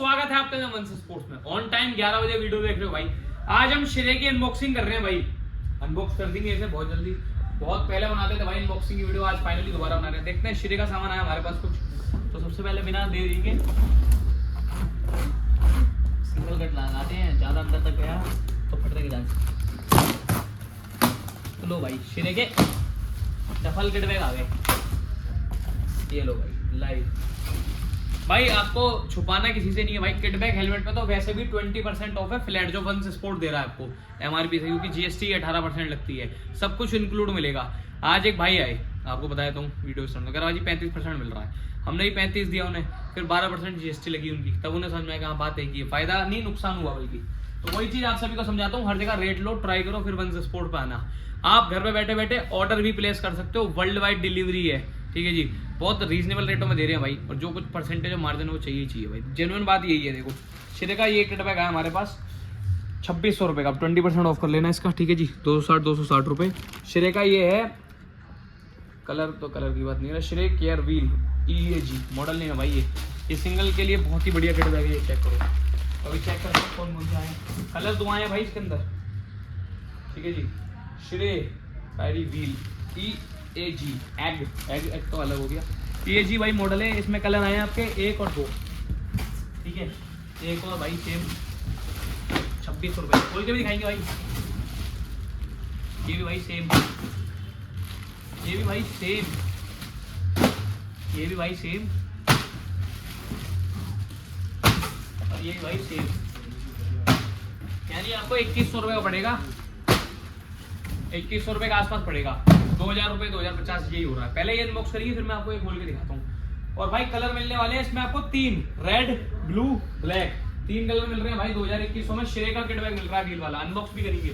स्वागत है आपका वंश स्पोर्ट्स में। ऑन टाइम 11 बजे वीडियो देख रहे हो भाई। आज हम श्रेय की अनबॉक्सिंग कर रहे हैं भाई। अनबॉक्स कर देंगे इसे बहुत जल्दी। बहुत पहले बनाते थे भाई अनबॉक्सिंग की वीडियो, आज फाइनली दोबारा बना रहे हैं। देखते हैं श्रेय का सामान आया हमारे पास कुछ। तो सबसे पहले बिना देरी के सिंगल कट लगाते हैं, ज्यादा अंदर तक गया तो फटने की चांस। तो लो भाई श्रेय के डफल किट बैग आ गए। ये लो भाई लाइव। भाई आपको छुपाना किसी से नहीं है भाई। किट बैग हेलमेट पे तो वैसे भी 20% ऑफ है फ्लैट, जो वंश स्पोर्ट दे रहा है आपको एमआरपी से, क्योंकि जीएसटी 18% लगती है। सब कुछ इंक्लूड मिलेगा। आज एक भाई आए, आपको बताया तो वीडियो स्टार्ट में, आज 35% मिल रहा है। हमने ही 35 दिया उन्हें, फिर 12% जीएसटी लगी उनकी, तब उन्हें समझ में आया बात है कि फायदा नहीं नुकसान हुआ बल्कि। तो वही चीज आप सभी को समझाता हूँ, हर जगह रेट लो, ट्राई करो, फिर वंश स्पोर्ट पे आना। आप घर पे बैठे बैठे ऑर्डर भी प्लेस कर सकते हो, वर्ल्ड वाइड डिलीवरी है, ठीक है जी। बहुत रीजनेबल रेटों में दे रहे हैं भाई, और जो कुछ परसेंटेज मार्जिन है वो चाहिए भाई। जेन्युइन बात यही है। देखो श्रेय का ये किट बैग है हमारे पास 2600 रुपये का, 20% ऑफ कर लेना इसका, ठीक है जी। 260 रुपये। श्रेय का ये है कलर, तो कलर की बात नहीं है, श्रेय केयर व्हील EAG मॉडल नहीं है भाई। ये सिंगल के लिए बहुत ही बढ़िया किट बैग है। ये चेक करो, अभी चेक करते हैं कौन कौन से आए। कलर दो आए हैं भाई इसके अंदर, ठीक है जी। श्रेय कैरी व्हील EAG एग तो अलग हो गया। EAG भाई मॉडल है, इसमें कलर आए हैं आपके 1 और 2, ठीक है। एक और भाई सेम 2600 रुपये, खोल के भी दिखाएंगे भाई। ये भी भाई सेम, ये भी भाई सेम, ये भी भाई सेम, और ये भी भाई सेम। यानी आपको 2100 रुपये का पड़ेगा, 2100 रुपये के आसपास पड़ेगा। 2000 रुपये 2050 यही हो रहा है। पहले ये अनबॉक्स करिए, फिर मैं आपको एक खोल के दिखाता हूँ। और भाई कलर मिलने वाले हैं इसमें आपको 3, रेड ब्लू ब्लैक, 3 कलर मिल रहे हैं भाई 2021 में। श्रेय का किट बैग मिल रहा है व्हील वाला, अनबॉक्स भी करेंगे।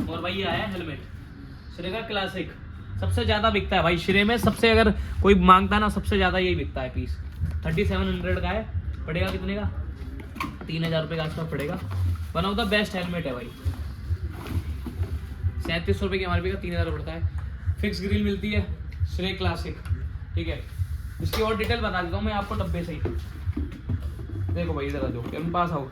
और भाई ये आया हेलमेट श्रेय का क्लासिक, सबसे ज्यादा बिकता है भाई श्रेय में। सबसे अगर कोई मांगता है ना, सबसे ज्यादा यही बिकता है पीस। 3700 का है, पड़ेगा कितने का? 3000 रुपये के आसपास पड़ेगा। One of the best helmet है भाई। 3700 रुपये की एमआरपी का 3000 पड़ता है। फिक्स ग्रिल मिलती है श्रेय क्लासिक, ठीक है। इसकी और डिटेल बता देता हूँ मैं आपको डब्बे से ही। देखो भाई इधर आ जाओ, मेरे पास आओ।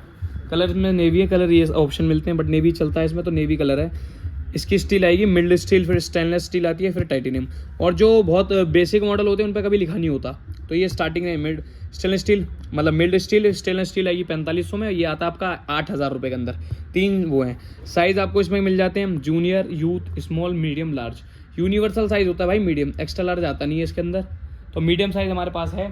कलर में नेवी है, कलर ये ऑप्शन मिलते हैं, बट नेवी चलता है इसमें, तो नेवी कलर है। इसकी स्टील आएगी मिल्ड स्टील, फिर स्टेनलेस स्टील आती है, फिर टाइटेनियम। और जो बहुत बेसिक मॉडल होते हैं उन पर कभी लिखा नहीं होता, तो ये स्टार्टिंग है मिल्ड स्टेनलेस स्टील, मतलब मिल्ड स्टील। स्टेनलेस स्टील आएगी 4500 में। ये आता है आपका 8000 रुपये के अंदर। 3 वो हैं साइज़ आपको इसमें मिल जाते हैं, junior, youth, small, medium, large. Universal size होता है भाई मीडियम, एक्स्ट्रा लार्ज आता नहीं है इसके अंदर। तो मीडियम साइज़ हमारे पास है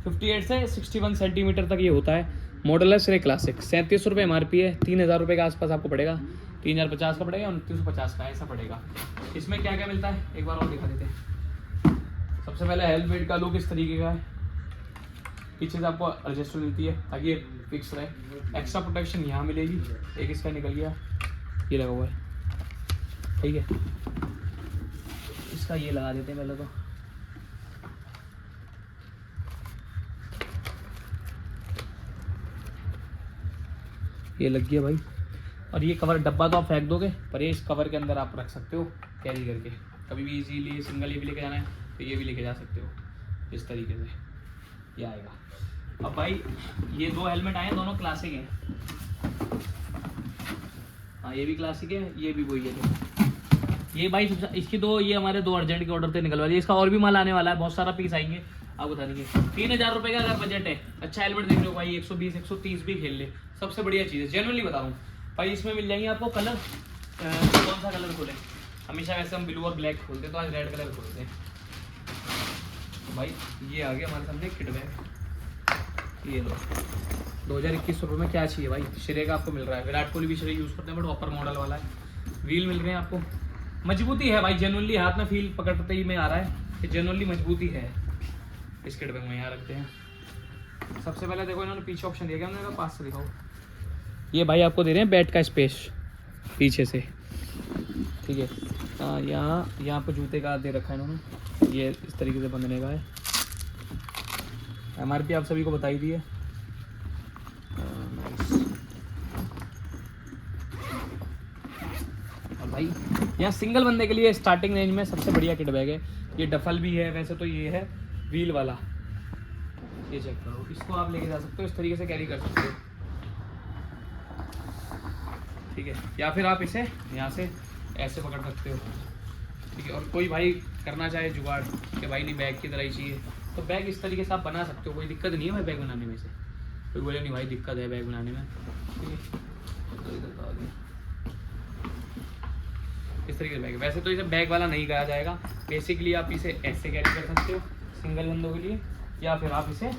58 से 61 सेंटीमीटर तक ये होता है। मॉडल है श्रेय क्लासिक। 3700 रुपये एमआरपी है, 3000 रुपये के आसपास आपको पड़ेगा। 3050 का पड़ेगा, 2950 का ऐसा पड़ेगा। इसमें क्या क्या मिलता है एक बार और दिखा देते हैं। सबसे पहले हेलमेट का लुक इस तरीके का है। पीछे से आपको एडजस्टर मिलती है ताकि ये फिक्स रहे। एक्स्ट्रा प्रोटेक्शन यहाँ मिलेगी। एक इसका निकल गया, ये लगा हुआ है, ठीक है। इसका ये लगा देते हैं पहले तो। ये लग गया भाई। और ये कवर डब्बा तो आप फेंक दोगे, पर ये इस कवर के अंदर आप रख सकते हो कैरी करके। कभी भी इजीली सिंगल ये भी लेके जाना है तो ये भी लेके जा सकते हो, इस तरीके से ये आएगा। अब भाई ये 2 हेलमेट आए हैं, दोनों क्लासिक हैं। हाँ ये भी क्लासिक है, ये भी वही है। ये भाई इसकी 2, ये हमारे 2 अर्जेंट के ऑर्डर थे निकलवा दिए। इसका और भी माल आने वाला है, बहुत सारा पीस आएंगे, आप बता देंगे। 3000 रुपये का अगर बजट है, अच्छा हेलमेट देख लो भाई, 120 130 भी खेल ले, सबसे बढ़िया चीज़ है। जेन्युइनली बता रहा हूँ भाई। इसमें मिल जाएंगे आपको कलर, कौन सा कलर खोलें? हमेशा वैसे हम ब्लू और ब्लैक खोलते हैं, तो आज रेड कलर खोलते हैं। तो भाई ये आ गया हमारे सामने किट बैग। ये लो 2021 रुपये में क्या चाहिए भाई। श्रेय का आपको मिल रहा है। विराट कोहली भी श्रेय यूज़ करते हैं, बट ऑपर मॉडल वाला है। व्हील मिल रहे हैं आपको, मजबूती है भाई। जेन्युइनली हाथ में फील पकड़ते ही में आ रहा है कि जेन्युइनली मजबूती है। इस किट बैग में यहाँ रखते हैं। सबसे पहले देखो इन्होंने पीछे ऑप्शन दिया, क्या उन्होंने पास से दिखाओ। ये भाई आपको दे रहे हैं बेड का स्पेस पीछे से, ठीक है। हाँ यहाँ पर जूते का दे रखा है इन्होंने, ये इस तरीके से बंधने का है। एमआरपी आप सभी को बताई दी है। और भाई यहाँ सिंगल बंदे के लिए स्टार्टिंग रेंज में सबसे बढ़िया किट बैग है। ये डफल भी है, वैसे तो ये है व्हील वाला, ये चेक करो, इसको आप लेके जा सकते हो, इस तरीके से कैरी कर सकते हो, ठीक है। या फिर आप इसे यहाँ से ऐसे पकड़ सकते हो, ठीक है। और कोई भाई करना चाहे जुगाड़ कि भाई नहीं बैग की तरह ही चाहिए, तो बैग इस तरीके से आप बना सकते हो, कोई दिक्कत नहीं है भाई बैग बनाने में से। कोई बोले नहीं भाई दिक्कत है बैग बनाने में, ठीक है। इस तरीके से बैग, वैसे तो इसे बैग वाला नहीं कहा जाएगा, बेसिकली आप इसे ऐसे कैरी कर सकते हो सिंगल बंदों के लिए, या फिर आप इसे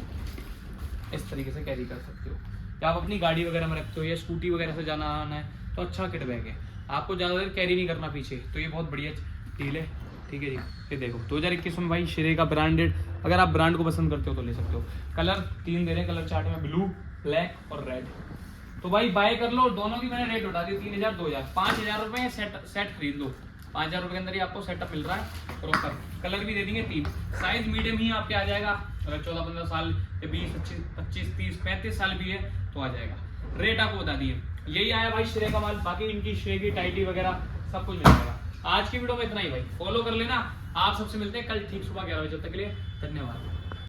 इस तरीके से कैरी कर सकते हो, या आप अपनी गाड़ी वगैरह में रखते हो या स्कूटी वगैरह से जाना आना है तो अच्छा किट बैग है, आपको ज़्यादा देर कैरी नहीं करना पीछे, तो ये बहुत बढ़िया डील है, ठीक है जी। ये देखो 2021 में भाई श्रेय का ब्रांडेड, अगर आप ब्रांड को पसंद करते हो तो ले सकते हो। कलर 3 दे रहे हैं कलर चार्ट में, ब्लू, ब्लैक और रेड। तो भाई बाय कर लो, दोनों की मैंने रेट बता दी, 3000 2000, 5000 रुपये सेट खरीद लो, 5000 रुपये के अंदर ही आपको सेटअप मिल रहा है प्रॉपर। कलर भी दे देंगे 3, साइज मीडियम ही आपके आ जाएगा, अगर 14-15 साल या 20, 25, 30, 35 साल भी है तो आ जाएगा। रेट आपको बता दिए, यही आया भाई श्रेय का माल, बाकी इनकी श्रेय की टाइटी वगैरह सब कुछ मिल जाएगा। आज की वीडियो में इतना ही भाई, फॉलो कर लेना। आप सबसे मिलते हैं कल ठीक सुबह 11 बजे, तक के लिए धन्यवाद।